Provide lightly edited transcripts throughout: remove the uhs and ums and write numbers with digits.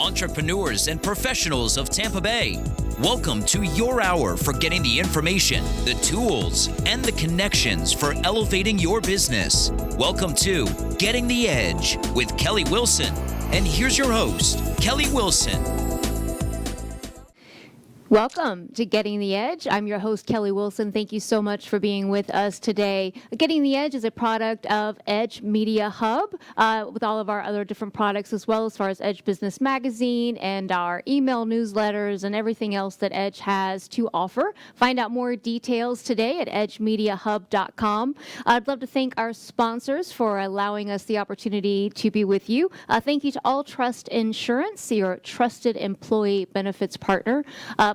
entrepreneurs and professionals of Tampa Bay. Welcome to your hour for getting the information, the tools, and the connections for elevating your business. Welcome to Getting the Edge with Kelly Wilson. And here's your host, Kelly Wilson. Welcome to Getting the Edge. I'm your host, Kelly Wilson. Thank you so much for being with us today. Getting the Edge is a product of Edge Media Hub with all of our other different products as well, as far as Edge Business Magazine and our email newsletters and everything else that Edge has to offer. Find out more details today at edgemediahub.com. I'd love to thank our sponsors for allowing us the opportunity to be with you. Thank you to All Trust Insurance, your trusted employee benefits partner.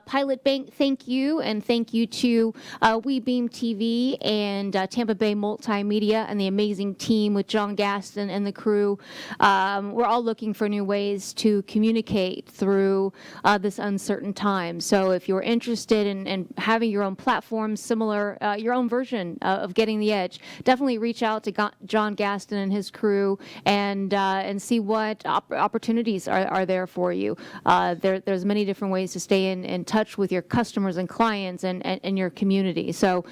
Pilot Bank, thank you, and thank you to WeBeam TV and Tampa Bay Multimedia and the amazing team with John Gaston and the crew. We're all looking for new ways to communicate through this uncertain time. So if you're interested in having your own platform, similar, your own version of Getting the Edge, definitely reach out to John Gaston and his crew and see what opportunities are there for you. There's many different ways to stay in touch with your customers and clients and your community. So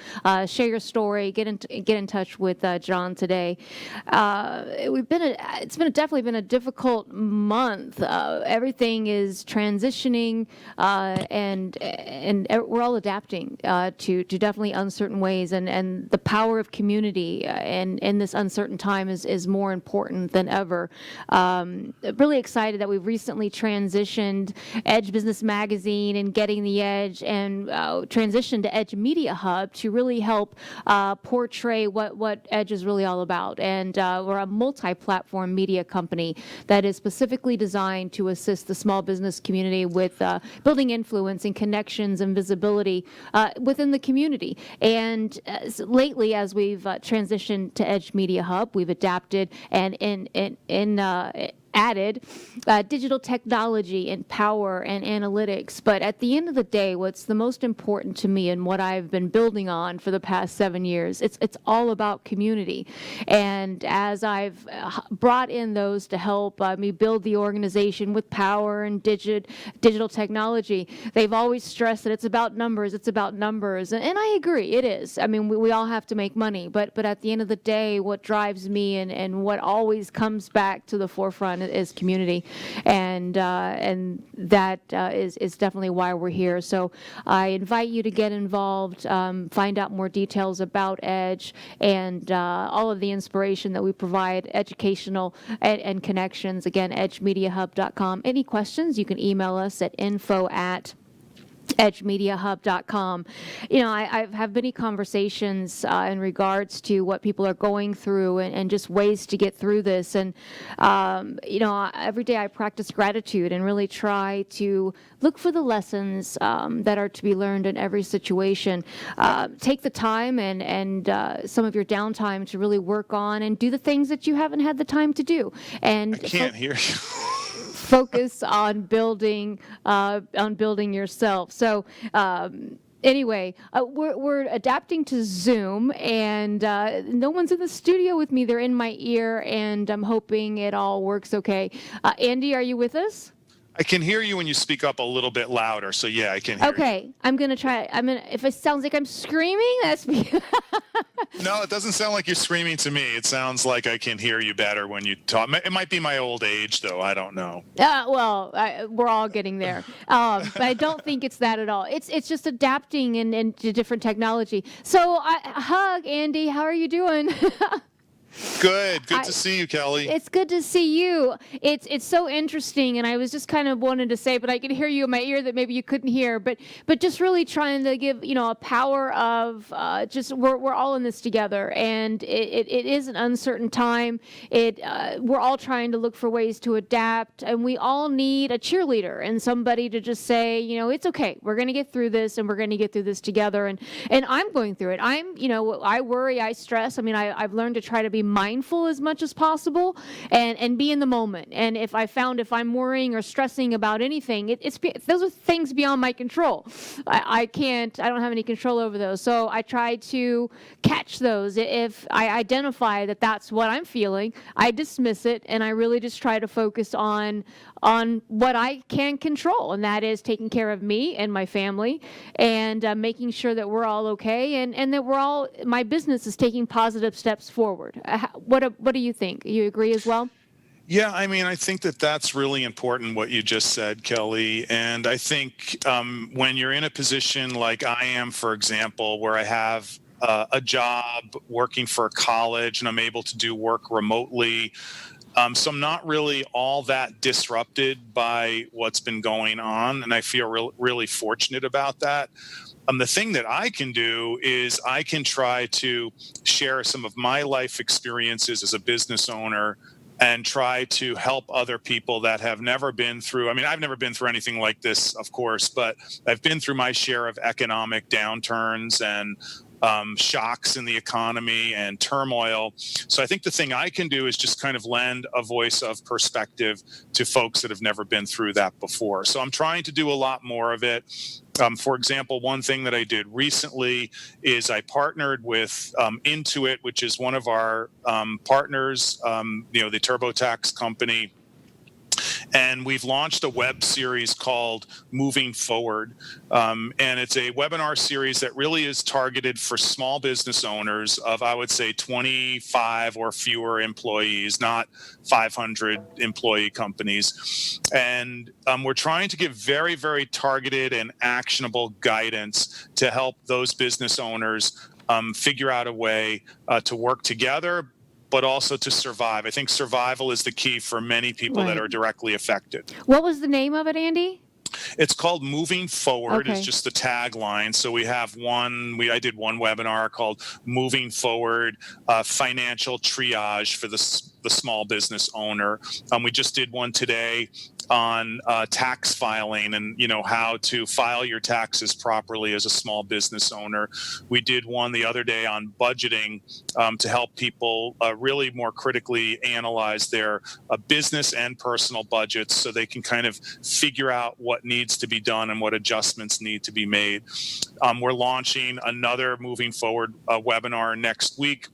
share your story, get in touch with John today. It's definitely been a difficult month. Everything is transitioning, and we're all adapting to definitely uncertain ways. And the power of community and in this uncertain time is more important than ever. Really excited that we've recently transitioned Edge Business Magazine and Getting the Edge and transition to Edge Media Hub to really help portray what Edge is really all about. And we're a multi-platform media company that is specifically designed to assist the small business community with building influence and connections and visibility within the community. And lately, as we've transitioned to Edge Media Hub, we've adapted and added digital technology and power and analytics. But at the end of the day, what's the most important to me and what I've been building on for the past 7 years, it's all about community. And as I've brought in those to help me build the organization with power and digital technology, they've always stressed that it's about numbers, And I agree, it is. I mean, we all have to make money, but at the end of the day, what drives me and what always comes back to the forefront is community, and that is definitely why we're here. So I invite you to get involved, find out more details about Edge and all of the inspiration that we provide, educational and connections. Again, edgemediahub.com. Any questions, you can email us at info@edgemediahub.com. You know, I have many conversations in regards to what people are going through and just ways to get through this. And, you know, every day I practice gratitude and really try to look for the lessons that are to be learned in every situation. Take the time and some of your downtime to really work on and do the things that you haven't had the time to do. And I can't hear you. Focus on building yourself. So anyway, we're adapting to Zoom, and no one's in the studio with me. They're in my ear, and I'm hoping it all works okay. Andy, are you with us? I can hear you when you speak up a little bit louder, so yeah, I can hear you. Okay, I'm gonna try. If it sounds like I'm screaming, that's me. No, it doesn't sound like you're screaming to me. It sounds like I can hear you better when you talk. It might be my old age, though. I don't know. We're all getting there. But I don't think it's that at all. It's just adapting and to different technology. So, hug, Andy. How are you doing? Good to see you, Kelly. It's good to see you. It's so interesting, and I was just kind of wanted to say, but I could hear you in my ear that maybe you couldn't hear. But just really trying to give a power of just we're all in this together, and it is an uncertain time. We're all trying to look for ways to adapt, and we all need a cheerleader and somebody to just say, it's okay. We're going to get through this, and we're going to get through this together. And I'm going through it. I worry, I stress. I mean, I've learned to try to be be mindful as much as possible and be in the moment. And if I'm worrying or stressing about anything, those are things beyond my control. I don't have any control over those. So I try to catch those. If I identify that that's what I'm feeling, I dismiss it, and I really just try to focus on what I can control, and that is taking care of me and my family, and making sure that we're all okay, and that my business is taking positive steps forward. What do you think? You agree as well? Yeah, I mean, I think that that's really important what you just said, Kelly. And I think when you're in a position like I am, for example, where I have a job working for a college and I'm able to do work remotely, so I'm not really all that disrupted by what's been going on, and I feel really fortunate about that. The thing that I can do is I can try to share some of my life experiences as a business owner and try to help other people that have never been through. I mean, I've never been through anything like this, of course, but I've been through my share of economic downturns and shocks in the economy and turmoil. So I think the thing I can do is just kind of lend a voice of perspective to folks that have never been through that before. So I'm trying to do a lot more of it. For example, one thing that I did recently is I partnered with Intuit, which is one of our partners, the TurboTax company. And we've launched a web series called Moving Forward. And it's a webinar series that really is targeted for small business owners of, I would say, 25 or fewer employees, not 500 employee companies. And we're trying to give very, very targeted and actionable guidance to help those business owners figure out a way to work together, but also to survive. I think survival is the key for many people that are directly affected. What was the name of it, Andy? It's called Moving Forward. Okay. It's just the tagline. So we have I did one webinar called Moving Forward, Financial Triage for the small business owner. We just did one today on tax filing and how to file your taxes properly as a small business owner. We did one the other day on budgeting to help people really more critically analyze their business and personal budgets so they can kind of figure out what needs to be done and what adjustments need to be made. We're launching another Moving Forward webinar next week.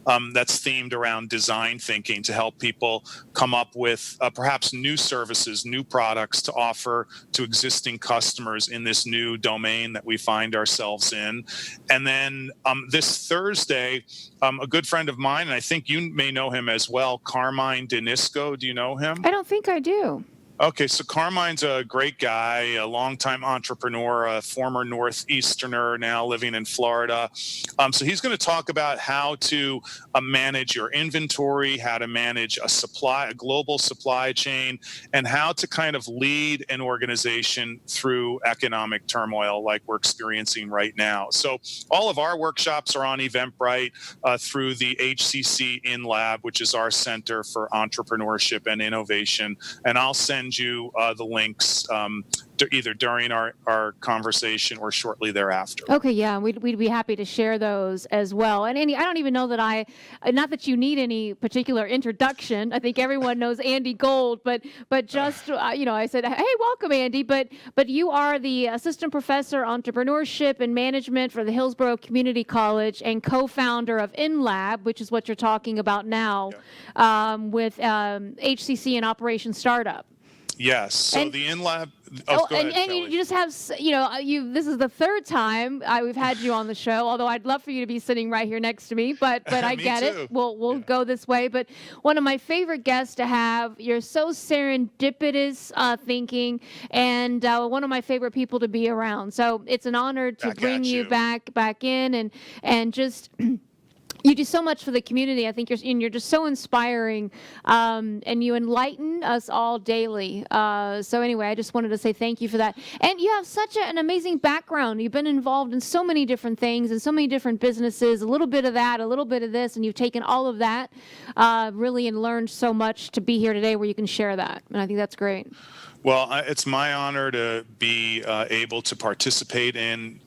That's themed around design thinking to help people come up with perhaps new services, new products to offer to existing customers in this new domain that we find ourselves in. And then this Thursday, a good friend of mine, and I think you may know him as well, Carmine Denisco. Do you know him? I don't think I do. Okay, so Carmine's a great guy, a longtime entrepreneur, a former Northeasterner, now living in Florida. So he's going to talk about how to manage your inventory, how to manage a global supply chain, and how to kind of lead an organization through economic turmoil like we're experiencing right now. So all of our workshops are on Eventbrite through the HCC InLab, which is our Center for Entrepreneurship and Innovation. And I'll send you the links either during our conversation or shortly thereafter. Okay, yeah, we'd be happy to share those as well. And Andy, I don't even know that not that you need any particular introduction. I think everyone knows Andy Gold, but just I said, hey, welcome, Andy. But you are the assistant professor, entrepreneurship and management for the Hillsborough Community College and co-founder of InLab, which is what you're talking about now, with HCC and Operation Startup. Yes. So the InLab. And you just have, this is the third time we've had you on the show, although I'd love for you to be sitting right here next to me, but I get too. it. We'll go this way. But one of my favorite guests to have, you're so serendipitous thinking, and one of my favorite people to be around. So it's an honor to bring you back in and just... You do so much for the community. I think you're just so inspiring, and you enlighten us all daily. So anyway, I just wanted to say thank you for that. And you have such an amazing background. You've been involved in so many different things and so many different businesses, a little bit of that, a little bit of this, and you've taken all of that really and learned so much to be here today where you can share that. And I think that's great. Well, it's my honor to be able to participate in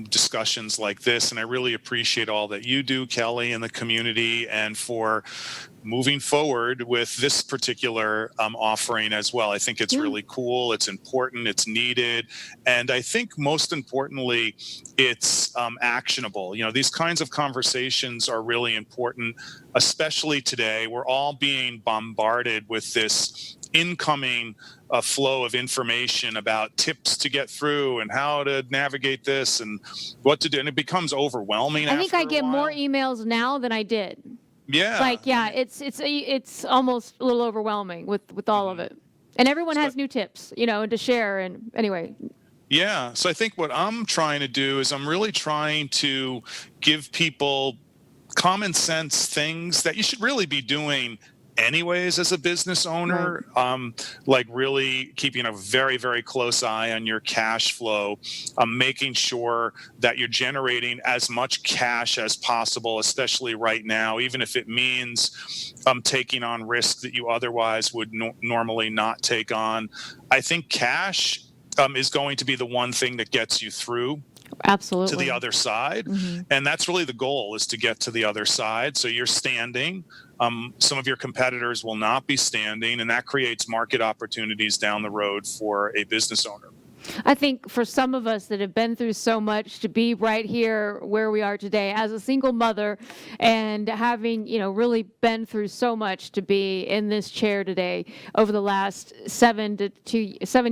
discussions like this. And I really appreciate all that you do, Kelly, in the community, and for moving forward with this particular offering as well. I think it's really cool. It's important. It's needed. And I think most importantly, it's actionable. These kinds of conversations are really important, especially today. We're all being bombarded with this incoming flow of information about tips to get through and how to navigate this and what to do. And it becomes overwhelming. I think I get more while. emails now than I did. Yeah. It's almost a little overwhelming with all of it. And everyone has new tips, to share. And anyway. Yeah. So I think what I'm trying to do is I'm really trying to give people common sense things that you should really be doing anyways as a business owner, like really keeping a very, very close eye on your cash flow, making sure that you're generating as much cash as possible, especially right now, even if it means taking on risk that you otherwise would normally not take on. I think cash is going to be the one thing that gets you through absolutely to the other side. And that's really the goal, is to get to the other side. So you're standing. Some of your competitors will not be standing, and that creates market opportunities down the road for a business owner. I think for some of us that have been through so much, to be right here where we are today as a single mother and having, really been through so much, to be in this chair today over the last 7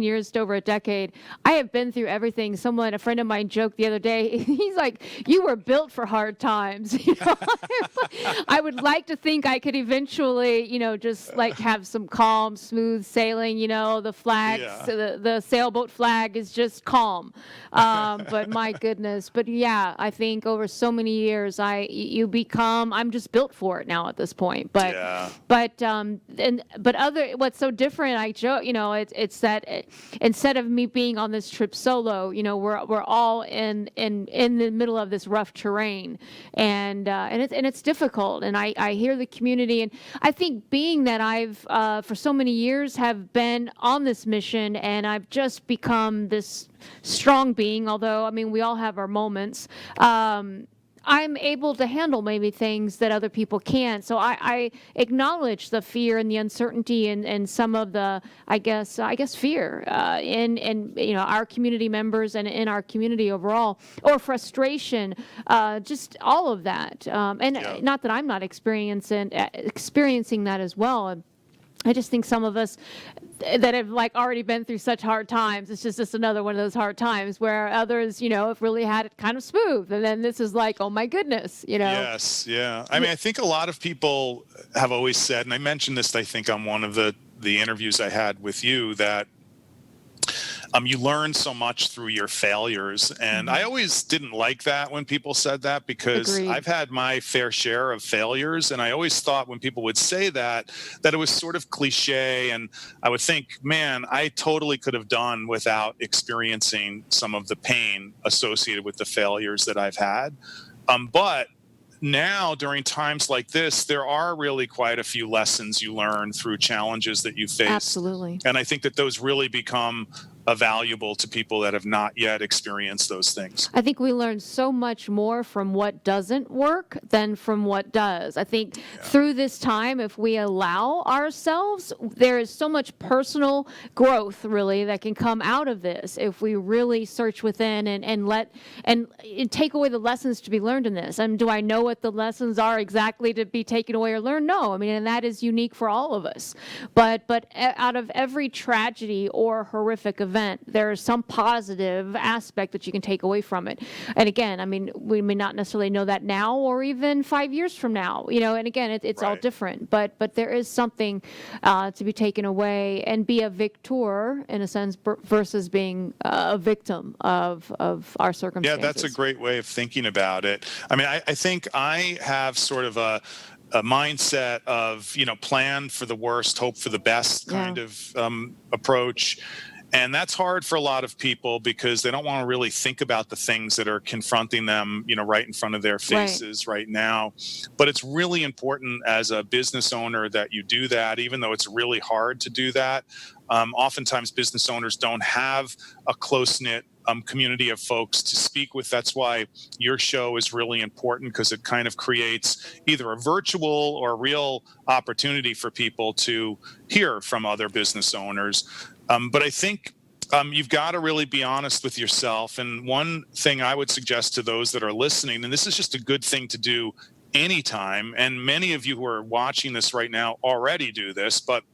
years to over a decade, I have been through everything. A friend of mine joked the other day, he's like, you were built for hard times. I would like to think I could eventually, just like have some calm, smooth sailing, the flags, the sailboat flag is just calm. But my goodness. But yeah, I think over so many years, I'm just built for it now at this point. But what's so different, I joke, it's that instead of me being on this trip solo, we're all in the middle of this rough terrain, and it's difficult. And I hear the community, and I think being that I've for so many years have been on this mission, and I've just become this strong being, although we all have our moments, I'm able to handle maybe things that other people can't. So I acknowledge the fear and the uncertainty and some of the I guess fear in our community members and in our community overall, or frustration, just all of that, not that I'm not experiencing that as well. I just think some of us that have already been through such hard times, it's just another one of those hard times, where others, have really had it kind of smooth. And then this is like, oh my goodness, Yes, yeah. I think a lot of people have always said, and I mentioned this, I think, on one of the interviews I had with you, that you learn so much through your failures. And I always didn't like that when people said that, because Agreed. I've had my fair share of failures. And I always thought when people would say that it was sort of cliche. And I would think, man, I totally could have done without experiencing some of the pain associated with the failures that I've had. But now, during times like this, there are really quite a few lessons you learn through challenges that you face. Absolutely. And I think that those really become valuable to people that have not yet experienced those things. I think we learn so much more from what doesn't work than from what does. I think through this time, if we allow ourselves, there is so much personal growth really that can come out of this if we really search within and take away the lessons to be learned in this. And do I know what the lessons are exactly to be taken away or learned? No. And that is unique for all of us. But out of every tragedy or horrific event, there is some positive aspect that you can take away from it. And again, we may not necessarily know that now or even 5 years from now, and again, it's all different, but there is something to be taken away and be a victor in a sense versus being a victim of our circumstances. Yeah, that's a great way of thinking about it. I think I have sort of a mindset of, plan for the worst, hope for the best kind of approach. And that's hard for a lot of people because they don't want to really think about the things that are confronting them, right in front of their faces right now. But it's really important as a business owner that you do that, even though it's really hard to do that. Oftentimes business owners don't have a close-knit community of folks to speak with. That's why your show is really important, because it kind of creates either a virtual or real opportunity for people to hear from other business owners. But I think you've got to really be honest with yourself. And one thing I would suggest to those that are listening, and this is just a good thing to do anytime, and many of you who are watching this right now already do this, but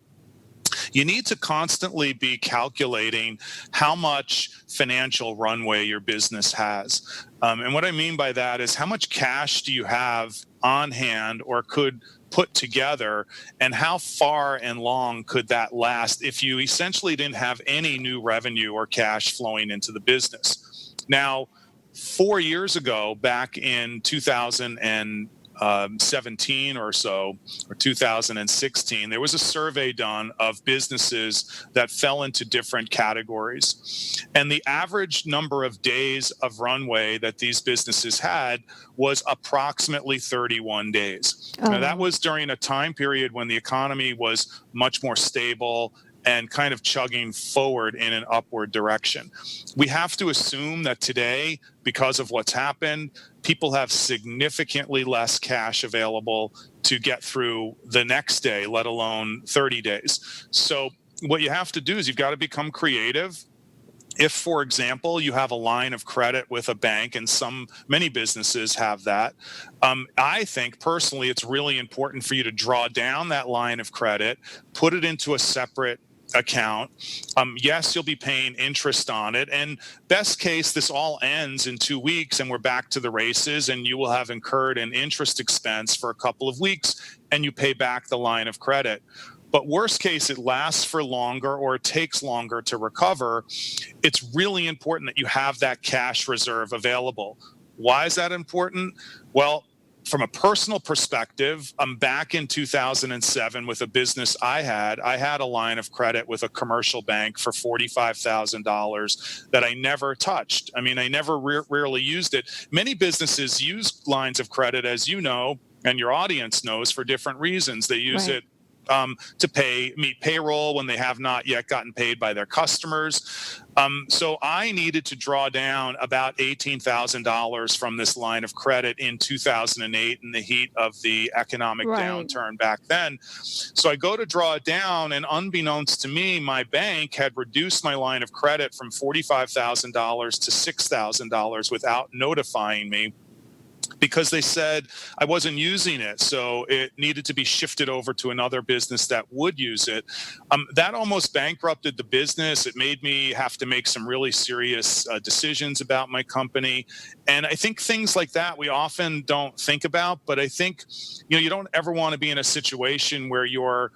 you need to constantly be calculating how much financial runway your business has. And what I mean by that is, how much cash do you have on hand or could put together, and how far and long could that last if you essentially didn't have any new revenue or cash flowing into the business? Now, 4 years ago, back in 2017 or so, or 2016, there was a survey done of businesses that fell into different categories. And the average number of days of runway that these businesses had was approximately 31 days. Now, that was during a time period when the economy was much more stable and kind of chugging forward in an upward direction. We have to assume that today, because of what's happened, people have significantly less cash available to get through the next day, let alone 30 days. So what you have to do is you've got to become creative. If, for example, you have a line of credit with a bank, and many businesses have that, I think personally it's really important for you to draw down that line of credit, put it into a separate account. Yes, you'll be paying interest on it, and best case, this all ends in 2 weeks and we're back to the races, and you will have incurred an interest expense for a couple of weeks and you pay back the line of credit. But worst case, it lasts for longer or it takes longer to recover. It's really important that you have that cash reserve available. Why is that important? Well, from a personal perspective, I'm back in 2007 with a business I had a line of credit with a commercial bank for $45,000 that I never touched. I mean, I never rarely used it. Many businesses use lines of credit, as you know, and your audience knows, for different reasons. They use it to meet payroll when they have not yet gotten paid by their customers. So I needed to draw down about $18,000 from this line of credit in 2008 in the heat of the economic downturn back then. So I go to draw it down, and unbeknownst to me, my bank had reduced my line of credit from $45,000 to $6,000 without notifying me, because they said I wasn't using it, so it needed to be shifted over to another business that would use it. That almost bankrupted the business. It made me have to make some really serious decisions about my company. And I think things like that we often don't think about, but I think you don't ever want to be in a situation where your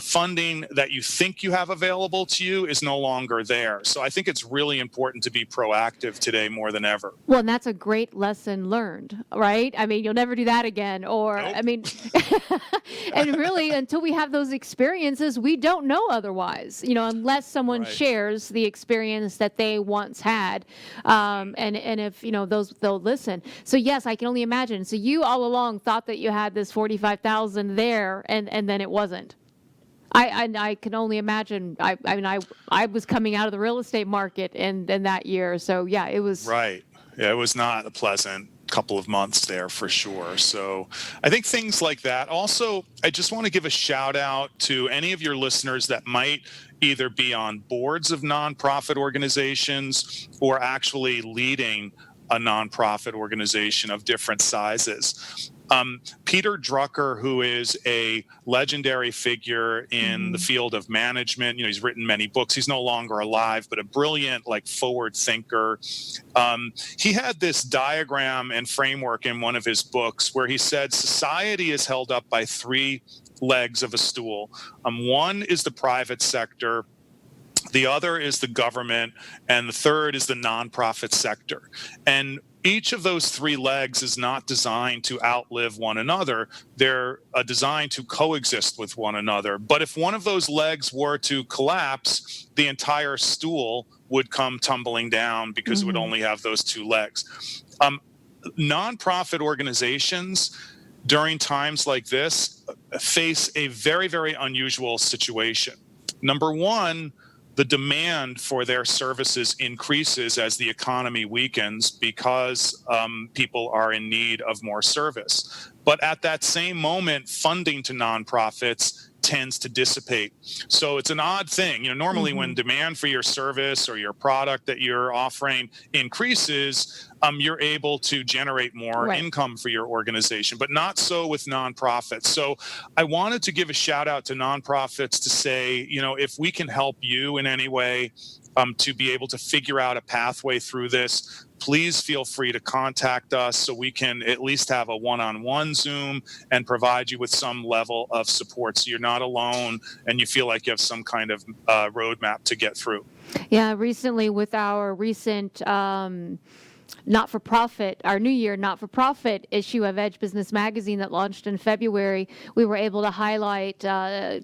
funding that you think you have available to you is no longer there. So I think it's really important to be proactive today more than ever. Well, and that's a great lesson learned, right? I mean, you'll never do that again. Or, nope. I mean, and really, until we have those experiences, we don't know otherwise, unless someone shares the experience that they once had. And if, they'll listen. So yes, I can only imagine. So you all along thought that you had this 45,000 there, and then it wasn't. I can only imagine. I was coming out of the real estate market in that year, so yeah, it was right. Yeah, it was not a pleasant couple of months there for sure. So I think things like that. Also, I just want to give a shout out to any of your listeners that might either be on boards of nonprofit organizations or actually leading a nonprofit organization of different sizes. Peter Drucker, who is a legendary figure in the field of management, he's written many books. He's no longer alive, but a brilliant, forward thinker. He had this diagram and framework in one of his books where he said society is held up by three legs of a stool. One is the private sector, the other is the government, and the third is the nonprofit sector. And each of those three legs is not designed to outlive one another. They're designed to coexist with one another. But if one of those legs were to collapse, the entire stool would come tumbling down because it would only have those two legs. Nonprofit organizations during times like this face a very, very unusual situation. Number one, the demand for their services increases as the economy weakens because people are in need of more service. But at that same moment, funding to nonprofits tends to dissipate. So it's an odd thing. Normally when demand for your service or your product that you're offering increases, you're able to generate more income for your organization, but not so with nonprofits. So I wanted to give a shout out to nonprofits to say, if we can help you in any way to be able to figure out a pathway through this, please feel free to contact us so we can at least have a one-on-one Zoom and provide you with some level of support so you're not alone and you feel like you have some kind of roadmap to get through. Yeah, recently with our recent not-for-profit, our New Year not-for-profit issue of Edge Business Magazine that launched in February, we were able to highlight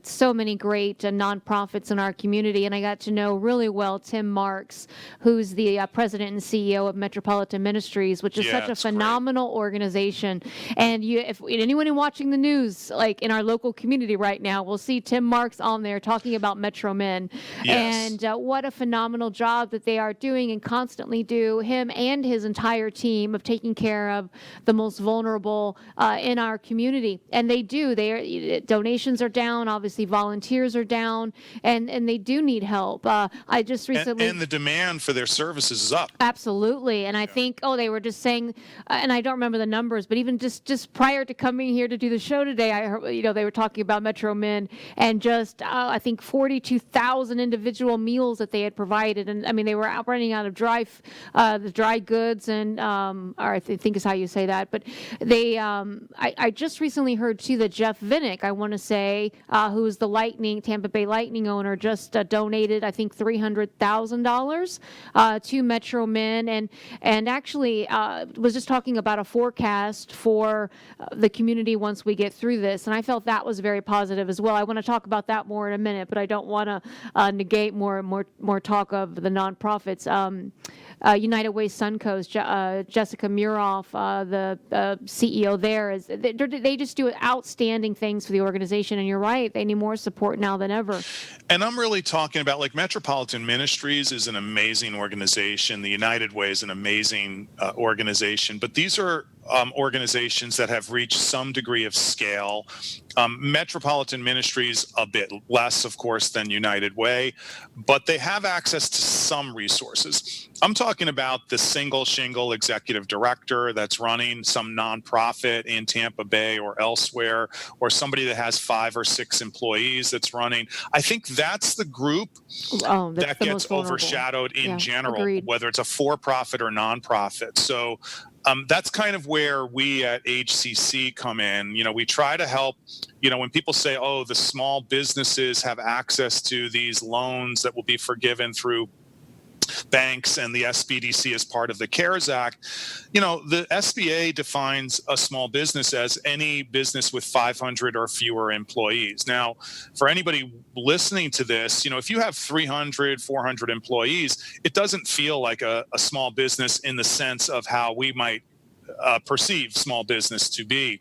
so many great nonprofits in our community. And I got to know really well Tim Marks, who's the president and CEO of Metropolitan Ministries, which is such a phenomenal organization. And if anyone watching the news, like in our local community right now, will see Tim Marks on there talking about Metro Men. And what a phenomenal job that they are doing and constantly do, him and his entire team, of taking care of the most vulnerable in our community. And they do. Donations are down. Obviously, volunteers are down, and they do need help. I just recently and the demand for their services is up. Absolutely. And I think they were just saying, and I don't remember the numbers, but even just prior to coming here to do the show today, I heard they were talking about Metro Men and just I think 42,000 individual meals that they had provided, and I mean they were running out of the dry goods. And or I think is how you say that. But they, I just recently heard too that Jeff Vinnick, I want to say, who's the Tampa Bay Lightning owner, just donated I think $300,000 to Metro Men, and actually was just talking about a forecast for the community once we get through this. And I felt that was very positive as well. I want to talk about that more in a minute, but I don't want to negate more talk of the nonprofits. United Way Suncoast, Jessica Muroff, the CEO there, they just do outstanding things for the organization. And you're right, they need more support now than ever. And I'm really talking about Metropolitan Ministries is an amazing organization. The United Way is an amazing organization. But these are organizations that have reached some degree of scale. Metropolitan Ministries a bit less, of course, than United Way, but they have access to some resources. I'm talking about the single shingle executive director that's running some nonprofit in Tampa Bay or elsewhere, or somebody that has 5 or 6 employees that's running. I think that's the group that gets overshadowed in general, agreed. Whether it's a for-profit or nonprofit. So that's kind of where we at HCC come in. We try to help, when people say, the small businesses have access to these loans that will be forgiven through banks and the SBDC as part of the CARES Act. The SBA defines a small business as any business with 500 or fewer employees. Now, for anybody listening to this, if you have 300, 400 employees, it doesn't feel like a small business in the sense of how we might perceive small business to be.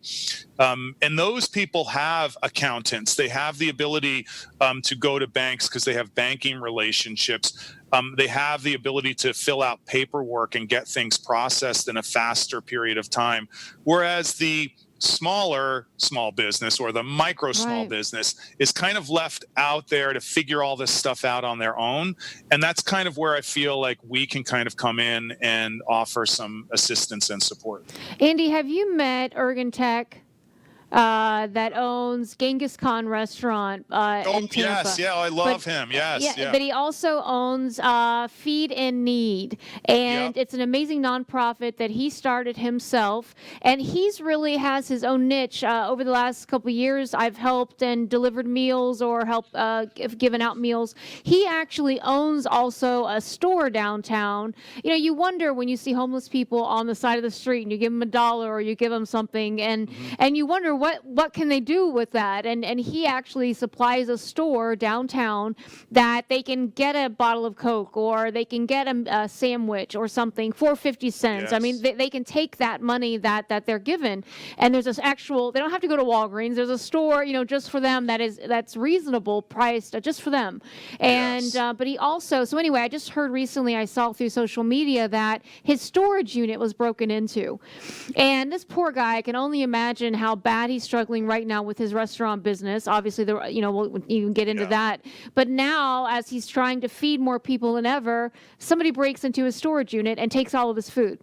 And those people have accountants. They have the ability to go to banks because they have banking relationships. They have the ability to fill out paperwork and get things processed in a faster period of time. Whereas the smaller small business or the micro small business is kind of left out there to figure all this stuff out on their own. And that's kind of where I feel like we can kind of come in and offer some assistance and support. Andy, have you met Ergen Tech? That owns Genghis Khan restaurant in Tampa. I love him. But he also owns Feed in Need, and it's an amazing nonprofit that he started himself, and he's really has his own niche. Over the last couple of years, I've helped and delivered meals or given out meals. He actually owns also a store downtown. You wonder when you see homeless people on the side of the street and you give them $1 or you give them something, and you wonder what can they do with that? And he actually supplies a store downtown that they can get a bottle of Coke, or they can get a sandwich or something for 50 cents. I mean, Yes. they can take that money that they're given, and there's this actual, they don't have to go to Walgreens. There's a store, just for them that's reasonable priced, just for them. And Yes. but he also, so anyway, I just heard recently, I saw through social media that his storage unit was broken into. And this poor guy, I can only imagine how bad he's struggling right now with his restaurant business. Obviously, we'll even get into Yeah. that. But now, as he's trying to feed more people than ever, somebody breaks into his storage unit and takes all of his food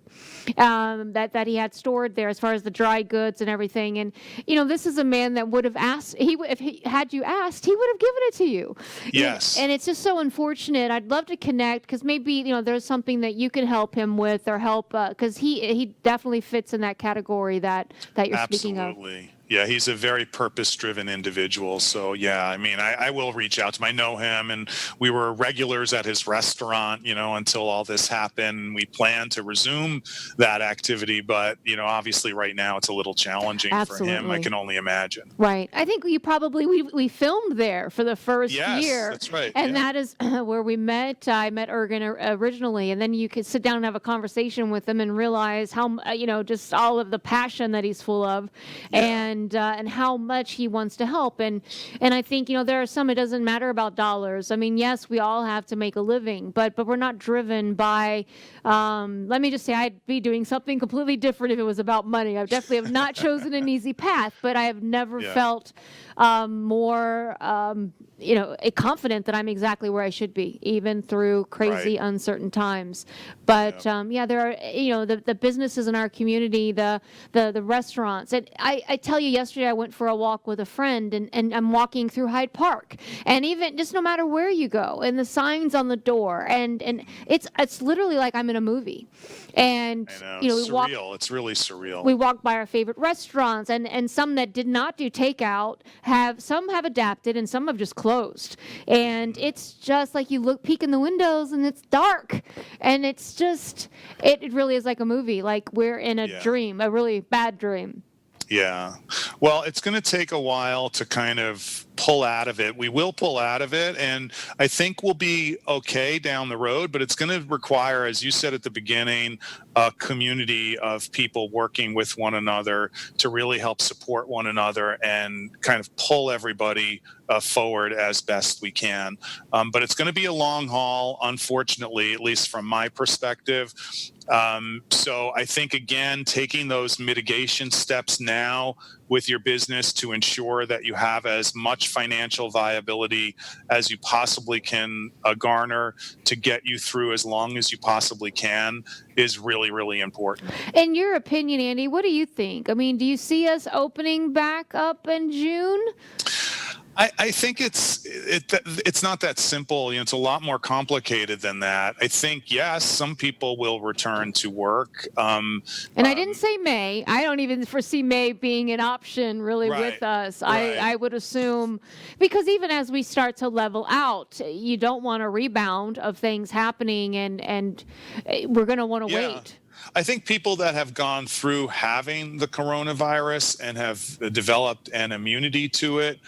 that he had stored there, as far as the dry goods and everything. And this is a man that would have asked. If he had you asked, he would have given it to you. Yes. And it's just so unfortunate. I'd love to connect, because maybe there's something that you can help him with, or help, because he definitely fits in that category that you're speaking of. Absolutely. Yeah, he's a very purpose-driven individual. So, yeah, I mean, I will reach out to him. I know him, and we were regulars at his restaurant, until all this happened. We plan to resume that activity, but, obviously right now it's a little challenging for him. I Absolutely. can only imagine. Right. I think we filmed there for the first Yes, year. that's right. And Yeah. that is where we met. I met Ergen originally, and then you could sit down and have a conversation with him and realize how, just all of the passion that he's full of, and how much he wants to help. And I think, there are some, it doesn't matter about dollars. I mean, yes, we all have to make a living, but we're not driven by, let me just say, I'd be doing something completely different if it was about money. I definitely have not chosen an easy path, but I have never felt more, confident that I'm exactly where I should be, even through crazy, uncertain times. But there are, the businesses in our community, the restaurants. And I tell you, yesterday I went for a walk with a friend, and I'm walking through Hyde Park, and even just no matter where you go, and the signs on the door, and it's literally like I'm in a movie. And I know. we It's walk. surreal. It's really surreal. We walked by our favorite restaurants, and some that did not do takeout some have adapted, and some have just closed. And it's just like you peek in the windows, and it's dark, and it's just it really is like a movie, like we're in a dream, a really bad dream. Yeah. Well, it's going to take a while to kind of pull out of it. We will pull out of it, and I think we'll be okay down the road, but it's going to require, as you said at the beginning, a community of people working with one another to really help support one another and kind of pull everybody forward as best we can. But it's going to be a long haul, unfortunately, at least from my perspective. So I think, again, taking those mitigation steps now with your business to ensure that you have as much financial viability as you possibly can garner to get you through as long as you possibly can is really, really important. In your opinion, Andy, what do you think? I mean, do you see us opening back up in June? I think it's not that simple. It's a lot more complicated than that. I think, yes, some people will return to work. And I didn't say May. I don't even foresee May being an option really with us. Right. I would assume, because even as we start to level out, you don't want a rebound of things happening, and we're going to want to wait. I think people that have gone through having the coronavirus and have developed an immunity to it,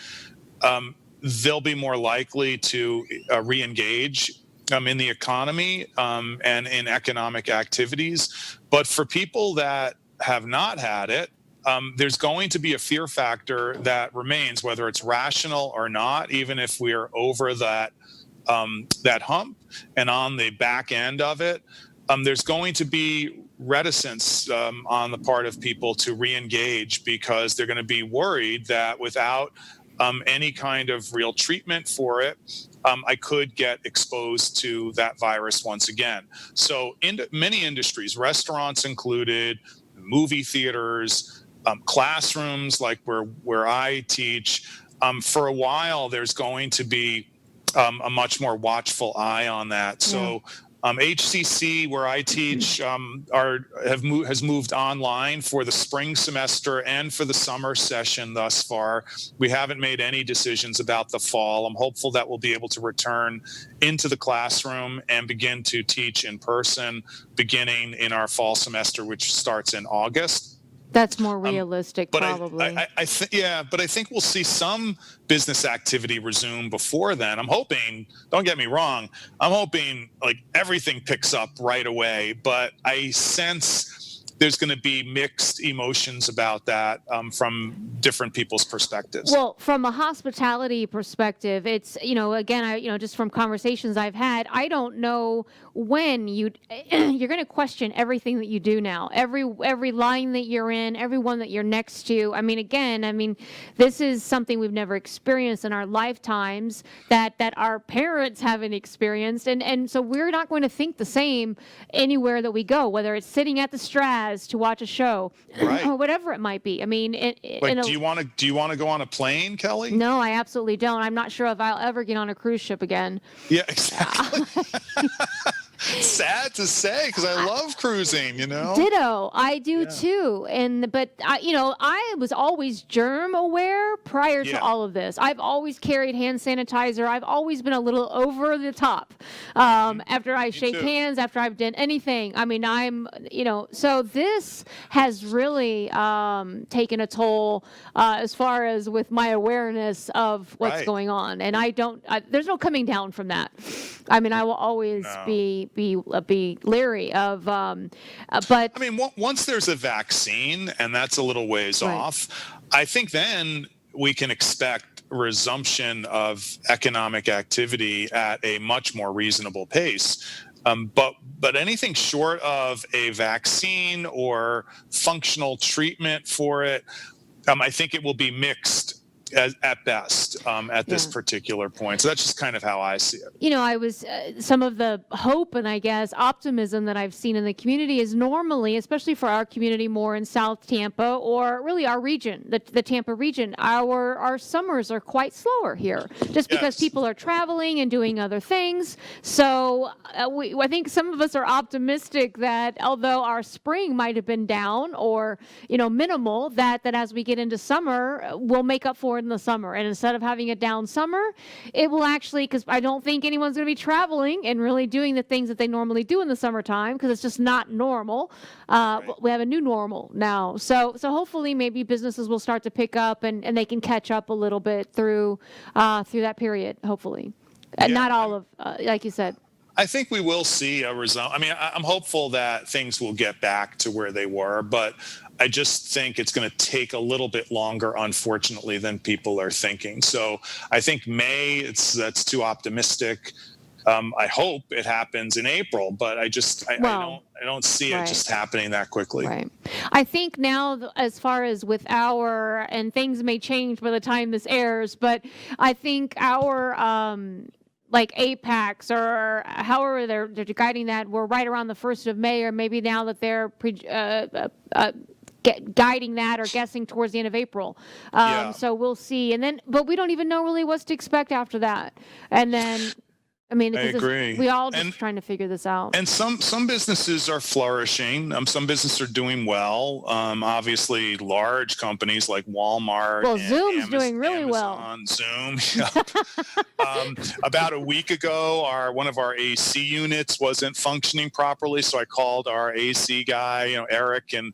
they'll be more likely to re-engage in the economy and in economic activities. But for people that have not had it, there's going to be a fear factor that remains, whether it's rational or not, even if we're over that hump and on the back end of it. There's going to be reticence on the part of people to re-engage, because they're going to be worried that without any kind of real treatment for it, I could get exposed to that virus once again. So in many industries, restaurants included, movie theaters, classrooms like where I teach, for a while there's going to be a much more watchful eye on that. So HCC, where I teach, has moved online for the spring semester and for the summer session thus far. We haven't made any decisions about the fall. I'm hopeful that we'll be able to return into the classroom and begin to teach in person beginning in our fall semester, which starts in August. That's more realistic, But probably. but I think we'll see some business activity resume before then. I'm hoping, don't get me wrong, I'm hoping like everything picks up right away, but I sense there's going to be mixed emotions about that from different people's perspectives. Well, from a hospitality perspective, it's, again, just from conversations I've had, I don't know when you're going to question everything that you do now. Every line that you're in, everyone that you're next to. This is something we've never experienced in our lifetimes that our parents haven't experienced. And so we're not going to think the same anywhere that we go, whether it's sitting at the Straz to watch a show, Right. or whatever it might be. Do you want to go on a plane, Kelly? No, I absolutely don't. I'm not sure if I'll ever get on a cruise ship again. Yeah, exactly. Sad to say, because I love cruising, Ditto. I do too. But I was always germ aware prior to all of this. I've always carried hand sanitizer. I've always been a little over the top. After I shake hands, after I've done anything. So this has really taken a toll as far as with my awareness of what's going on. And there's no coming down from that. I will always be leery of, but once there's a vaccine, and that's a little ways off, I think then we can expect resumption of economic activity at a much more reasonable pace. But anything short of a vaccine or functional treatment for it, I think it will be mixed at best at this particular point. So that's just kind of how I see it. I was some of the hope and I guess optimism that I've seen in the community is normally, especially for our community more in South Tampa or really our region, the Tampa region, our summers are quite slower here just because people are traveling and doing other things. So I think some of us are optimistic that although our spring might have been down or minimal, that as we get into summer, we'll make up for it in the summer. And instead of having a down summer, it will actually, because I don't think anyone's going to be traveling and really doing the things that they normally do in the summertime because it's just not normal. We have a new normal now. So hopefully maybe businesses will start to pick up and they can catch up a little bit through that period, hopefully. Not all of, like you said. I think we will see a result. I'm hopeful that things will get back to where they were, but I just think it's going to take a little bit longer, unfortunately, than people are thinking. So I think May, that's too optimistic. I hope it happens in April, but I don't see it just happening that quickly. Right. I think now, as far as with and things may change by the time this airs, but I think our like APACs or however they're guiding that, we're right around the 1st of May, or maybe now that they're guiding that or guessing towards the end of April. So we'll see. But we don't even know really what's to expect after that. And then, I agree. We all just trying to figure this out. And some businesses are flourishing. Some businesses are doing well. Obviously, large companies like Walmart. Well, Zoom's doing really Amazon, Zoom. About a week ago, one of our AC units wasn't functioning properly, so I called our AC guy, Eric, and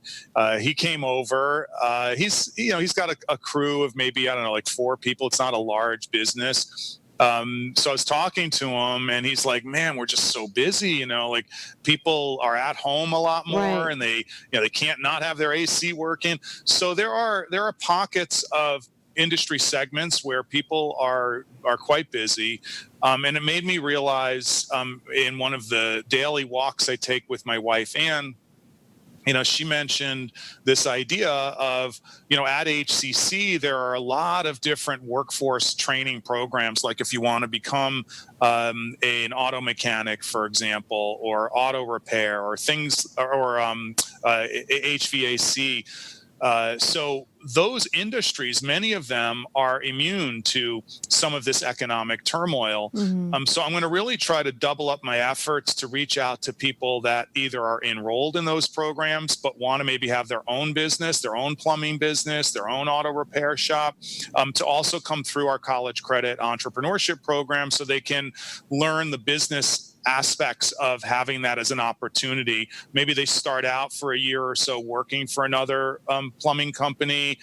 he came over. He's got a crew of maybe like 4 people. It's not a large business. So I was talking to him and he's like, man, we're just so busy, like people are at home a lot more and they can't not have their AC working. So there are pockets of industry segments where people are quite busy. And it made me realize in one of the daily walks I take with my wife, Ann, she mentioned this idea of, at HCC, there are a lot of different workforce training programs. Like if you want to become an auto mechanic, for example, or auto repair or things or HVAC. So those industries, many of them are immune to some of this economic turmoil. Mm-hmm. So I'm going to really try to double up my efforts to reach out to people that either are enrolled in those programs, but want to maybe have their own business, their own plumbing business, their own auto repair shop, to also come through our college credit entrepreneurship program so they can learn the business aspects of having that as an opportunity. Maybe they start out for a year or so working for another plumbing company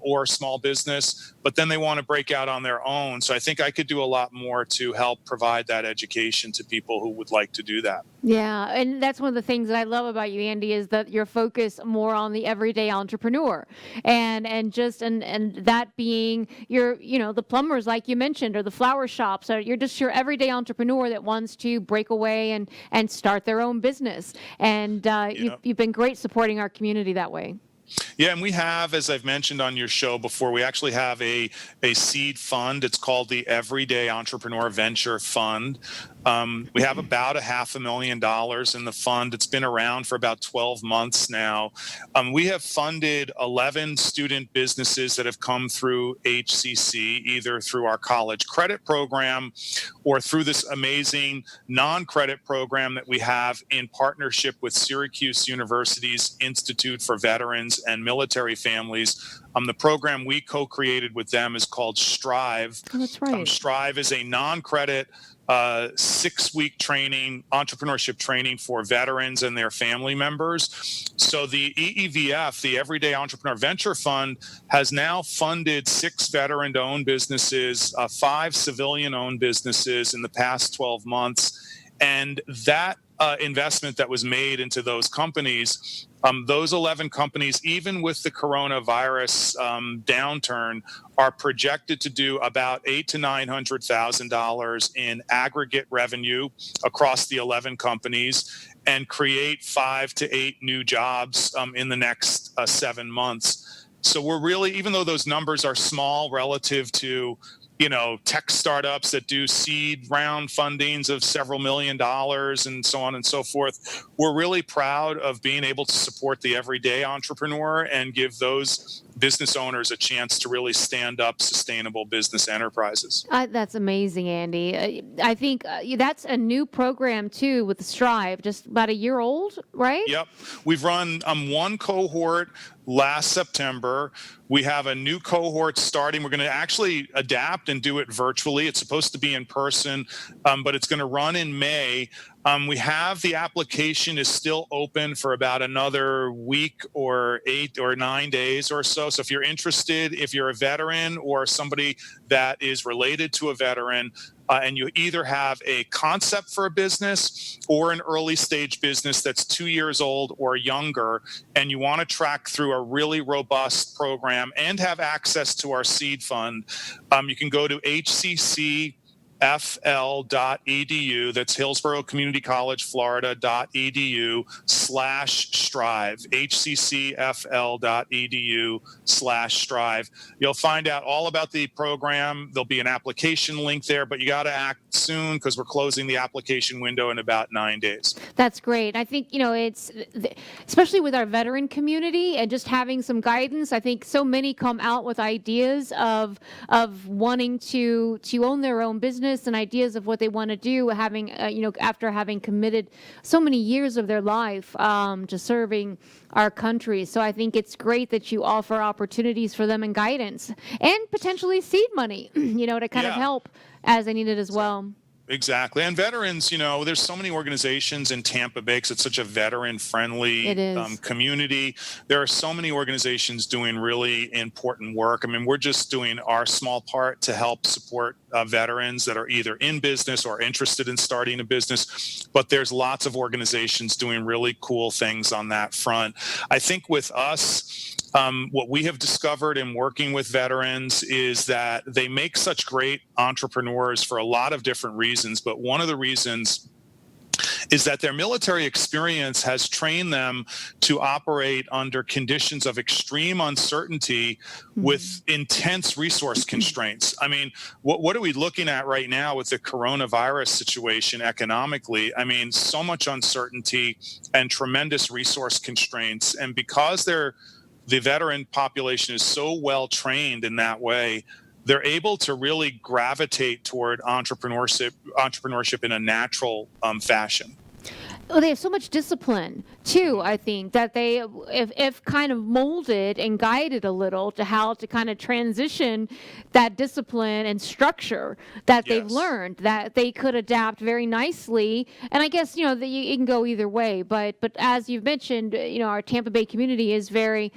or small business, but then they want to break out on their own. So I think I could do a lot more to help provide that education to people who would like to do that. Yeah, and that's one of the things that I love about you, Andy, is that you're focused more on the everyday entrepreneur, and that being your, the plumbers like you mentioned, or the flower shops, or you're just your everyday entrepreneur that wants to break away and start their own business. And you've been great supporting our community that way. Yeah, and we have, as I've mentioned on your show before, we actually have a seed fund. It's called the Everyday Entrepreneur Venture Fund. We have about $500,000 in the fund. It's been around for about 12 months now. We have funded 11 student businesses that have come through HCC, either through our college credit program or through this amazing non-credit program that we have in partnership with Syracuse University's Institute for Veterans and Military Families. The program we co-created with them is called Strive. Oh, that's right. Strive is a non-credit 6-week training, entrepreneurship training for veterans and their family members. So the EEVF, the Everyday Entrepreneur Venture Fund, has now funded 6 veteran-owned businesses, 5 civilian-owned businesses in the past 12 months. And that investment that was made into those companies, those 11 companies, even with the coronavirus downturn, are projected to do about $800,000 to $900,000 in aggregate revenue across the 11 companies, and create 5 to 8 new jobs in the next 7 months. So we're really, even though those numbers are small relative to tech startups that do seed round fundings of several $1 million and so on and so forth, we're really proud of being able to support the everyday entrepreneur and give those business owners a chance to really stand up sustainable business enterprises. That's amazing, Andy. I think that's a new program too with Strive, just about a year old, right? Yep. We've run one cohort last September. We have a new cohort starting. We're going to actually adapt and do it virtually. It's supposed to be in person, but it's going to run in May. We have the application is still open for about another week or 8 or 9 days or so. So if you're interested, if you're a veteran or somebody that is related to a veteran, and you either have a concept for a business or an early stage business that's 2 years old or younger, and you want to track through a really robust program and have access to our seed fund, you can go to hccfl.edu. That's Hillsborough Community College, Florida.edu/strive, hccfl.edu/strive. You'll find out all about the program. There'll be an application link there, but you got to act soon because we're closing the application window in about 9 days. That's great. I think, it's especially with our veteran community and just having some guidance. I think so many come out with ideas of wanting to own their own business and ideas of what they want to do, having after having committed so many years of their life to serving our country. So I think it's great that you offer opportunities for them and guidance and potentially seed money, to kind of help as they need it as well. Exactly. And veterans, there's so many organizations in Tampa Bay because it's such a veteran-friendly community. There are so many organizations doing really important work. I mean, we're just doing our small part to help support veterans that are either in business or interested in starting a business. But there's lots of organizations doing really cool things on that front. I think with us, what we have discovered in working with veterans is that they make such great entrepreneurs for a lot of different reasons, but one of the reasons is that their military experience has trained them to operate under conditions of extreme uncertainty with intense resource constraints. I mean, what are we looking at right now with the coronavirus situation economically? I mean, so much uncertainty and tremendous resource constraints. And because the veteran population is so well trained in that way, they're able to really gravitate toward entrepreneurship in a natural fashion. Oh, they have so much discipline too. I think that they, if kind of molded and guided a little to how to kind of transition that discipline and structure that they've Yes. learned, that they could adapt very nicely. And I guess it can go either way. But as you've mentioned, our Tampa Bay community is very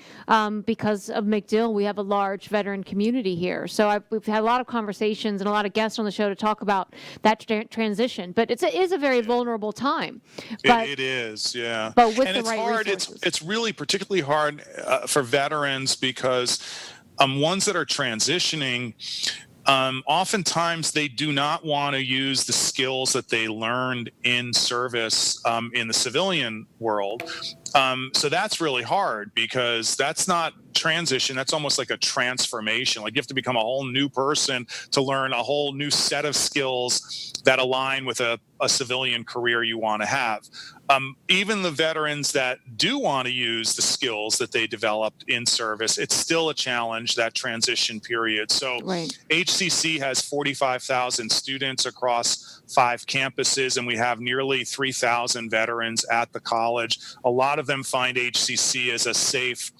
because of McDill. We have a large veteran community here, so we've had a lot of conversations and a lot of guests on the show to talk about that transition. But it is a very vulnerable time. But, it is, yeah. But with and the it's right hard. resources. It's really particularly hard for veterans because ones that are transitioning, oftentimes they do not want to use the skills that they learned in service in the civilian world. So that's really hard because that's not transition. That's almost like a transformation. Like you have to become a whole new person to learn a whole new set of skills that align with a civilian career you want to have. Even the veterans that do want to use the skills that they developed in service, it's still a challenge, that transition period. So Right. HCC has 45,000 students across 5 campuses, and we have nearly 3,000 veterans at the college. A lot of them find HCC as a safe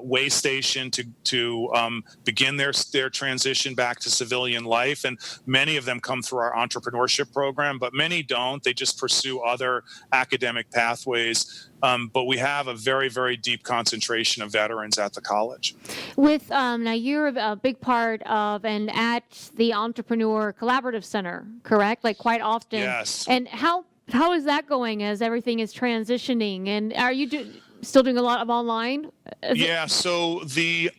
way station to begin their transition back to civilian life. And many of them come through our entrepreneurship program, but many don't. They just pursue other academic pathways. But we have a very, very deep concentration of veterans at the college. With now you're a big part of and at the Entrepreneur Collaborative Center, correct? Like quite often. Yes. And how is that going as everything is transitioning? And are you still doing a lot of online? Yeah. So the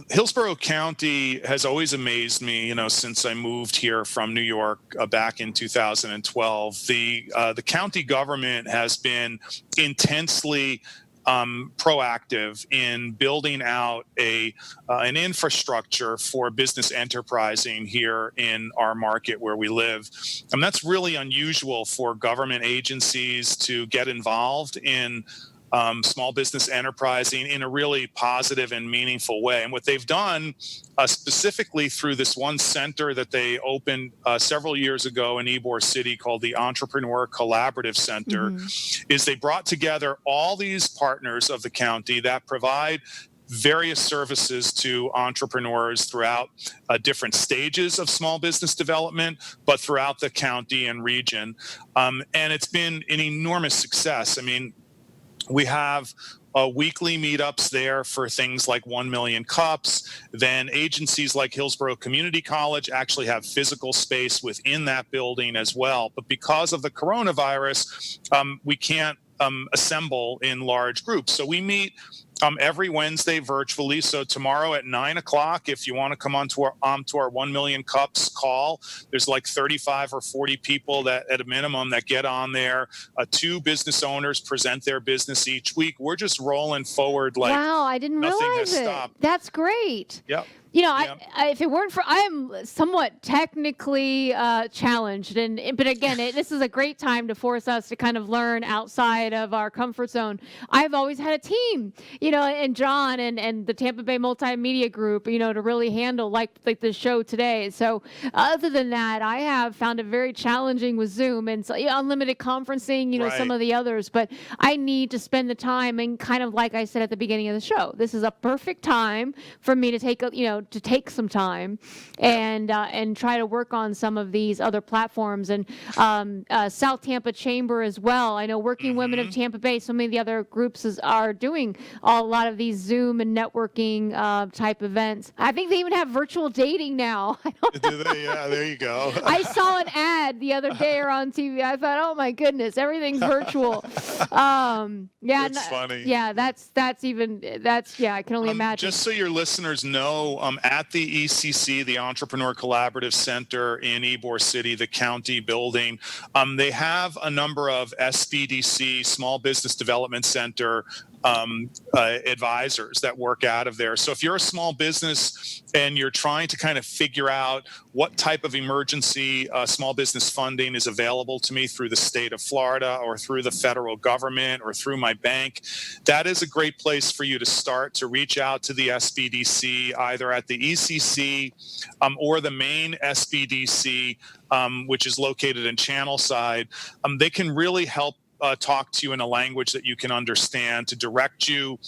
Hillsborough County has always amazed me, since I moved here from New York back in 2012. The county government has been intensely proactive in building out an infrastructure for business enterprising here in our market where we live. And that's really unusual for government agencies to get involved in small business enterprising in a really positive and meaningful way. And what they've done specifically through this one center that they opened several years ago in Ybor City called the Entrepreneur Collaborative Center is they brought together all these partners of the county that provide various services to entrepreneurs throughout different stages of small business development, but throughout the county and region. And it's been an enormous success. I mean, we have weekly meetups there for things like 1 million cups. Then agencies like Hillsborough Community College actually have physical space within that building as well. But because of the coronavirus, we can't assemble in large groups. So we meet every Wednesday virtually. So tomorrow at 9:00, if you want to come onto our 1 million cups call, there's like 35 or 40 people that at a minimum that get on there. 2 business owners present their business each week. We're just rolling forward like wow, I didn't nothing realize has it. stopped. That's great. Yep. If it weren't for, I am somewhat technically challenged, but again, this is a great time to force us to kind of learn outside of our comfort zone. I've always had a team, and John and the Tampa Bay Multimedia Group, to really handle like the show today. So other than that, I have found it very challenging with Zoom and unlimited conferencing, Right. some of the others, but I need to spend the time and kind of like I said at the beginning of the show, this is a perfect time for me to take some time and try to work on some of these other platforms and South Tampa Chamber as well. I know Working Women of Tampa Bay, so many of the other groups are doing a lot of these Zoom and networking type events. I think they even have virtual dating now. Do they? Yeah, there you go. I saw an ad the other day or on TV. I thought, oh my goodness, everything's virtual. That's funny. Yeah, I can only imagine. Just so your listeners know, at the ECC, the Entrepreneur Collaborative Center in Ybor City, the county building, they have a number of SBDC, Small Business Development Center advisors that work out of there. So if you're a small business and you're trying to kind of figure out what type of emergency small business funding is available to me through the state of Florida or through the federal government or through my bank, that is a great place for you to start to reach out to the SBDC, either at the ECC or the main SBDC, which is located in Channelside. They can really help talk to you in a language that you can understand, to direct you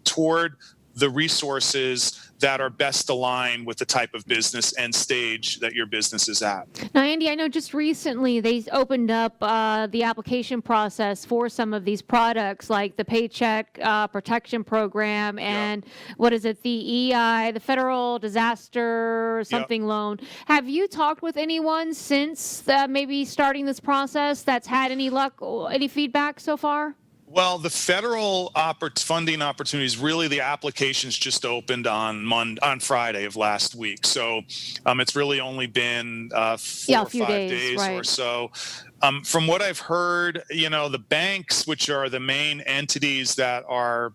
toward the resources that are best aligned with the type of business and stage that your business is at. Now, Andy, I know just recently they opened up the application process for some of these products, like the Paycheck Protection Program and what is it, the EI, the Federal Disaster something loan. Have you talked with anyone since maybe starting this process that's had any luck, or any feedback so far? Well, the federal funding opportunities, really the applications just opened on Friday of last week. So it's really only been 4 or 5 days or so. From what I've heard, the banks, which are the main entities that are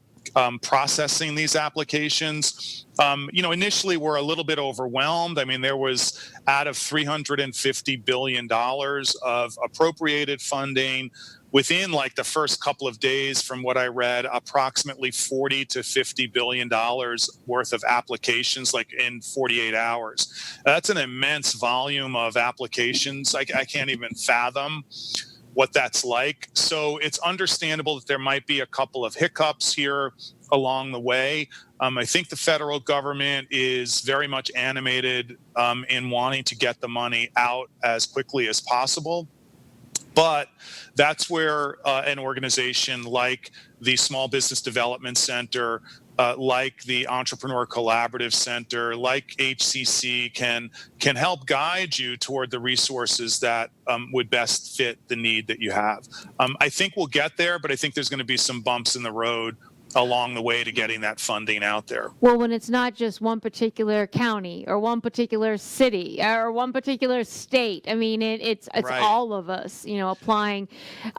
processing these applications, initially were a little bit overwhelmed. I mean, there was out of $350 billion of appropriated funding. Within like the first couple of days, from what I read, approximately $40 to $50 billion worth of applications, like in 48 hours. That's an immense volume of applications. I can't even fathom what that's like. So it's understandable that there might be a couple of hiccups here along the way. I think the federal government is very much animated in wanting to get the money out as quickly as possible. But that's where an organization like the Small Business Development Center, like the Entrepreneur Collaborative Center, like HCC can help guide you toward the resources that would best fit the need that you have. I think we'll get there, but I think there's going to be some bumps in the road along the way to getting that funding out there. Well, when it's not just one particular county or one particular city or one particular state, I mean, it's all of us, applying.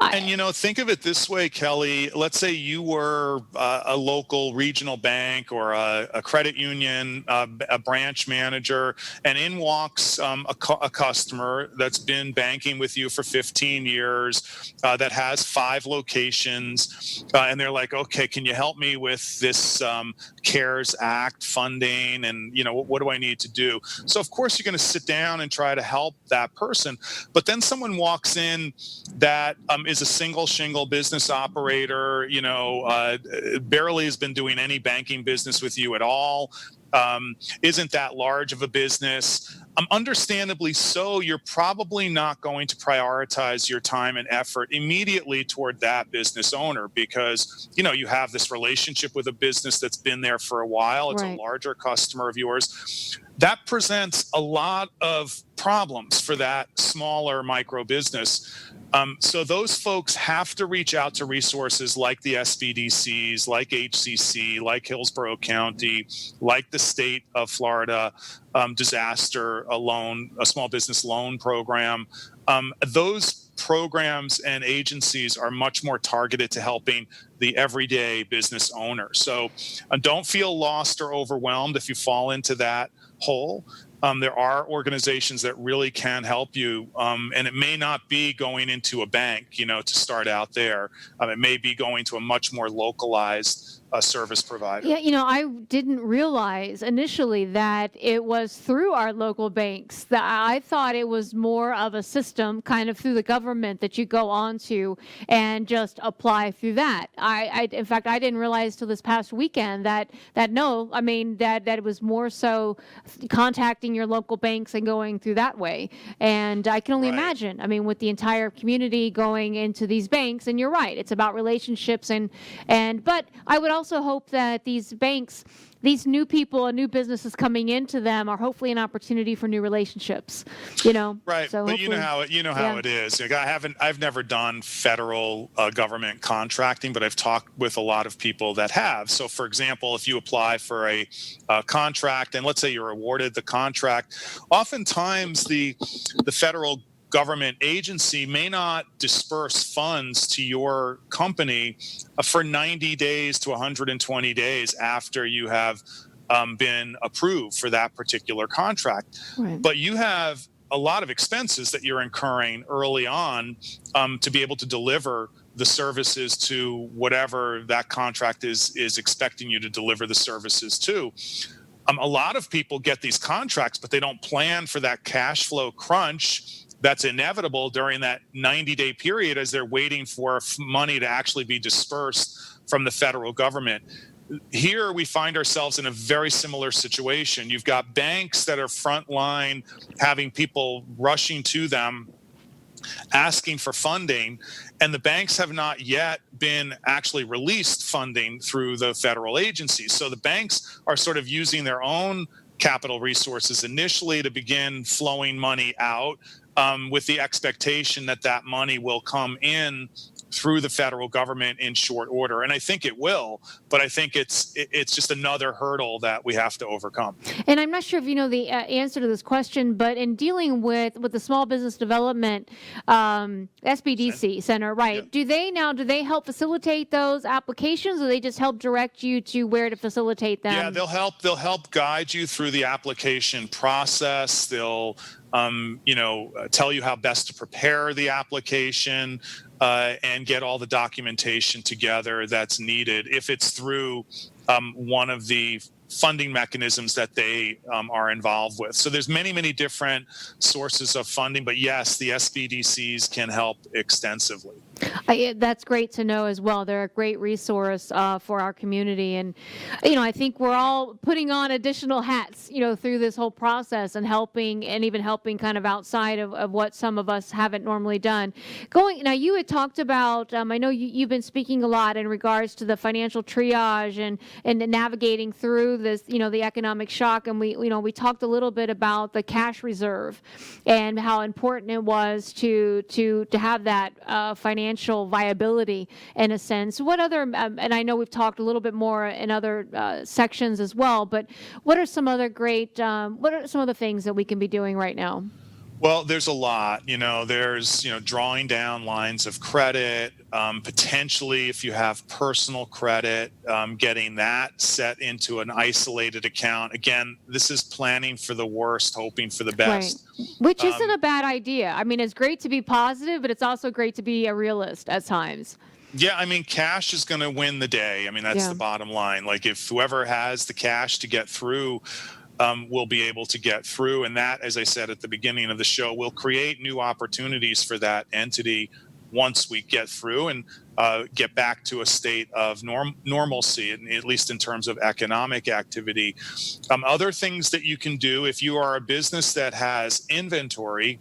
And, think of it this way, Kelly. Let's say you were a local regional bank or a credit union, a branch manager, and in walks a customer that's been banking with you for 15 years, that has 5 locations, and they're like, okay, can you help me with this CARES Act funding, and what do I need to do? So of course you're going to sit down and try to help that person, but then someone walks in that is a single shingle business operator, barely has been doing any banking business with you at all, isn't that large of a business. Understandably so, you're probably not going to prioritize your time and effort immediately toward that business owner because, you have this relationship with a business that's been there for a while. It's a larger customer of yours. That presents a lot of problems for that smaller micro business. So those folks have to reach out to resources like the SBDCs, like HCC, like Hillsborough County, like the state of Florida disaster loan, a small business loan program. Those programs and agencies are much more targeted to helping the everyday business owner. So don't feel lost or overwhelmed if you fall into that hole. There are organizations that really can help you, and it may not be going into a bank, to start out there. It may be going to a much more localized service provider. Yeah, I didn't realize initially that it was through our local banks. I thought it was more of a system kind of through the government that you go on to and just apply through that. In fact, I didn't realize till this past weekend that it was more so contacting your local banks and going through that way. And I can only imagine, with the entire community going into these banks, and you're right, it's about relationships but I would also hope that these banks, these new people and new businesses coming into them are hopefully an opportunity for new relationships, Right. So but you know how it is. Like I've never done federal government contracting, but I've talked with a lot of people that have. So for example, if you apply for a contract and let's say you're awarded the contract, oftentimes the federal government agency may not disperse funds to your company for 90 days to 120 days after you have been approved for that particular contract. Right. But you have a lot of expenses that you're incurring early on to be able to deliver the services to whatever that contract is expecting you to deliver the services to. A lot of people get these contracts, but they don't plan for that cash flow crunch that's inevitable during that 90-day period as they're waiting for money to actually be dispersed from the federal government. Here we find ourselves in a very similar situation. You've got banks that are frontline, having people rushing to them, asking for funding, and the banks have not yet been actually released funding through the federal agencies. So the banks are sort of using their own capital resources initially to begin flowing money out, with the expectation that that money will come in through the federal government in short order. And I think it will, but I think it's just another hurdle that we have to overcome. And I'm not sure if you know the answer to this question, but in dealing with the Small Business Development SBDC Center, right? Yeah. Do they help facilitate those applications, or they just help direct you to where to facilitate them? Yeah, they'll help guide you through the application process. They'll tell you how best to prepare the application, and get all the documentation together that's needed if it's through one of the funding mechanisms that they are involved with. So there's many different sources of funding, but yes, the SBDCs can help extensively. That's great to know as well. They're a great resource for our community. And, I think we're all putting on additional hats, through this whole process and even helping kind of outside of what some of us haven't normally done. Now, you had talked about, I know you've been speaking a lot in regards to the financial triage and navigating through this, the economic shock. And we talked a little bit about the cash reserve and how important it was to have that financial viability in a sense. What other, and I know we've talked a little bit more in other sections as well, but what are some other what are some of the things that we can be doing right now? Well, there's a lot. There's drawing down lines of credit, potentially if you have personal credit, getting that set into an isolated account. Again, this is planning for the worst, hoping for the best. Right. Which isn't a bad idea. I mean, it's great to be positive, but it's also great to be a realist at times. Yeah, I mean, cash is going to win the day. I mean, that's the bottom line. Like, if whoever has the cash to get through will be able to get through. And that, as I said at the beginning of the show, will create new opportunities for that entity once we get through and get back to a state of normalcy, at least in terms of economic activity. Other things that you can do if you are a business that has inventory,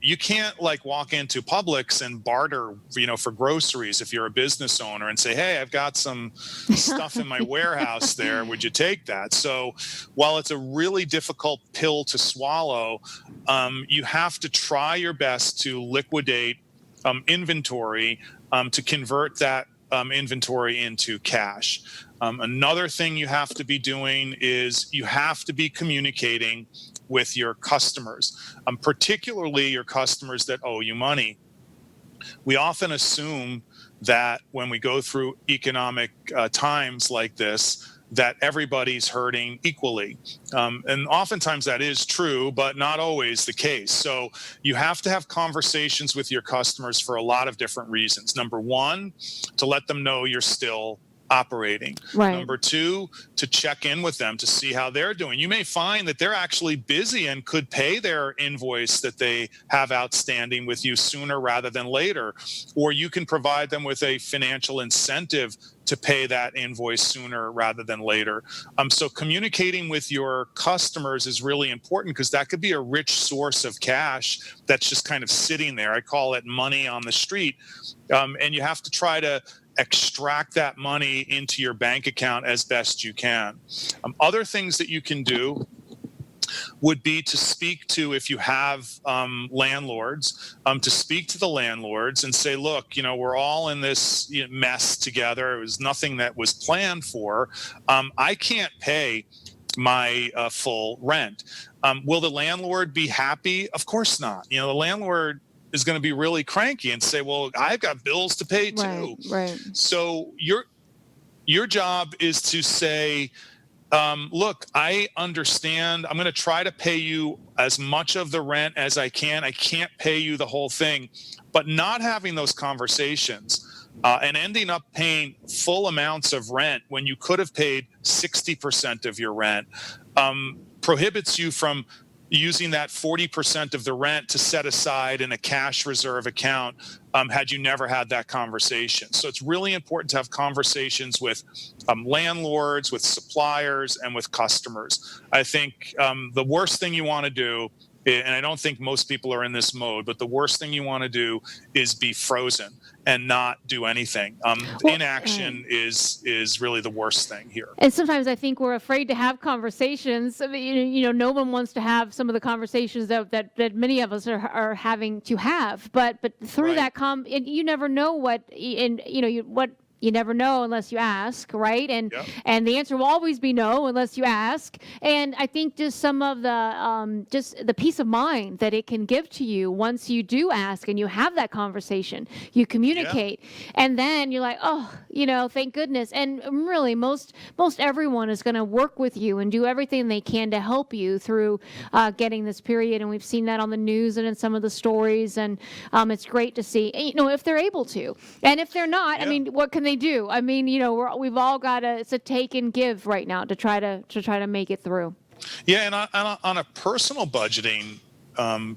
you can't walk into Publix and barter, for groceries if you're a business owner and say, hey, I've got some stuff in my warehouse there. Would you take that? So while it's a really difficult pill to swallow, you have to try your best to liquidate inventory to convert that inventory into cash. Another thing you have to be doing is you have to be communicating with your customers, particularly your customers that owe you money. We often assume that when we go through economic times like this, that everybody's hurting equally. And oftentimes that is true, but not always the case. So you have to have conversations with your customers for a lot of different reasons. Number one, to let them know you're still operating. Right. Number two, to check in with them to see how they're doing. You may find that they're actually busy and could pay their invoice that they have outstanding with you sooner rather than later. Or you can provide them with a financial incentive to pay that invoice sooner rather than later. So communicating with your customers is really important because that could be a rich source of cash that's just kind of sitting there. I call it money on the street. And you have to try to extract that money into your bank account as best you can. Other things that you can do would be to speak to, if you have landlords, to speak to the landlords and say, look, we're all in this mess together. It was nothing that was planned for. I can't pay my full rent. Will the landlord be happy? Of course not. The landlord is going to be really cranky and say, well, I've got bills to pay too. Right. So your job is to say, look, I understand. I'm going to try to pay you as much of the rent as I can. I can't pay you the whole thing. But not having those conversations and ending up paying full amounts of rent when you could have paid 60% of your rent prohibits you from using that 40% of the rent to set aside in a cash reserve account had you never had that conversation. So it's really important to have conversations with landlords, with suppliers, and with customers. I think the worst thing you want to do, and I don't think most people are in this mode, but the worst thing you want to do is be frozen and not do anything. Inaction is really the worst thing here. And sometimes I think we're afraid to have conversations. I mean, no one wants to have some of the conversations that many of us are having to have. But through Right. you never know what, you never know unless you ask, right? And Yep. and the answer will always be no unless you ask. And I think just some of the just the peace of mind that it can give to you once you do ask and you have that conversation, you communicate, and then you're like, oh, thank goodness. And really, most everyone is going to work with you and do everything they can to help you through getting this period. And we've seen that on the news and in some of the stories. And it's great to see, if they're able to, and if they're not, I mean, what can they do? I mean, we've all got it's a take and give right now to try to make it through. Yeah, and on a personal budgeting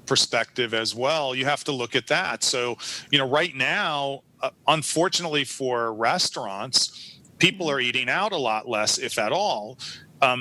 perspective as well, you have to look at that. So, right now, unfortunately for restaurants, people are eating out a lot less, if at all.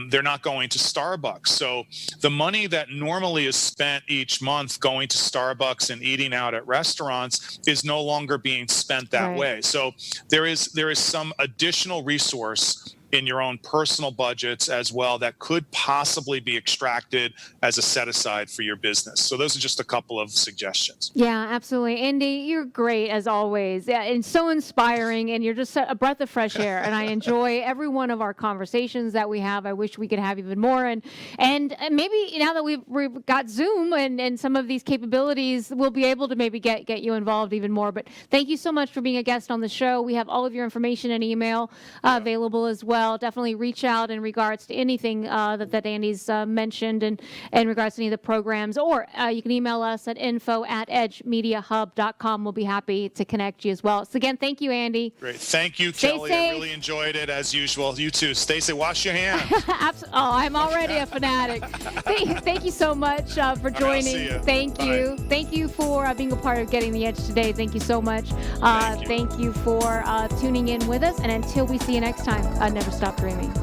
They're not going to Starbucks. So the money that normally is spent each month going to Starbucks and eating out at restaurants is no longer being spent that Right. way. So there is some additional resource in your own personal budgets as well that could possibly be extracted as a set aside for your business. So those are just a couple of suggestions. Yeah, absolutely. Andy, you're great as always. Yeah, and so inspiring, and you're just a breath of fresh air. And I enjoy every one of our conversations that we have. I wish we could have even more. And maybe now that we've got Zoom and some of these capabilities, we'll be able to maybe get you involved even more. But thank you so much for being a guest on the show. We have all of your information and email available as well. Definitely reach out in regards to anything that Andy's mentioned and in regards to any of the programs, or you can email us at info@edgemediahub.com. We'll be happy to connect you as well. So again, thank you, Andy. Great. Thank you, Stay Kelly. safe. I really enjoyed it as usual. You too. Stay safe. Wash your hands. I'm already a fanatic. Thank you so much for I'll joining. see you. Thank you. Thank you for being a part of Getting the Edge today. Thank you so much. Thank you. Thank you for tuning in with us. And until we see you next time, never stop dreaming.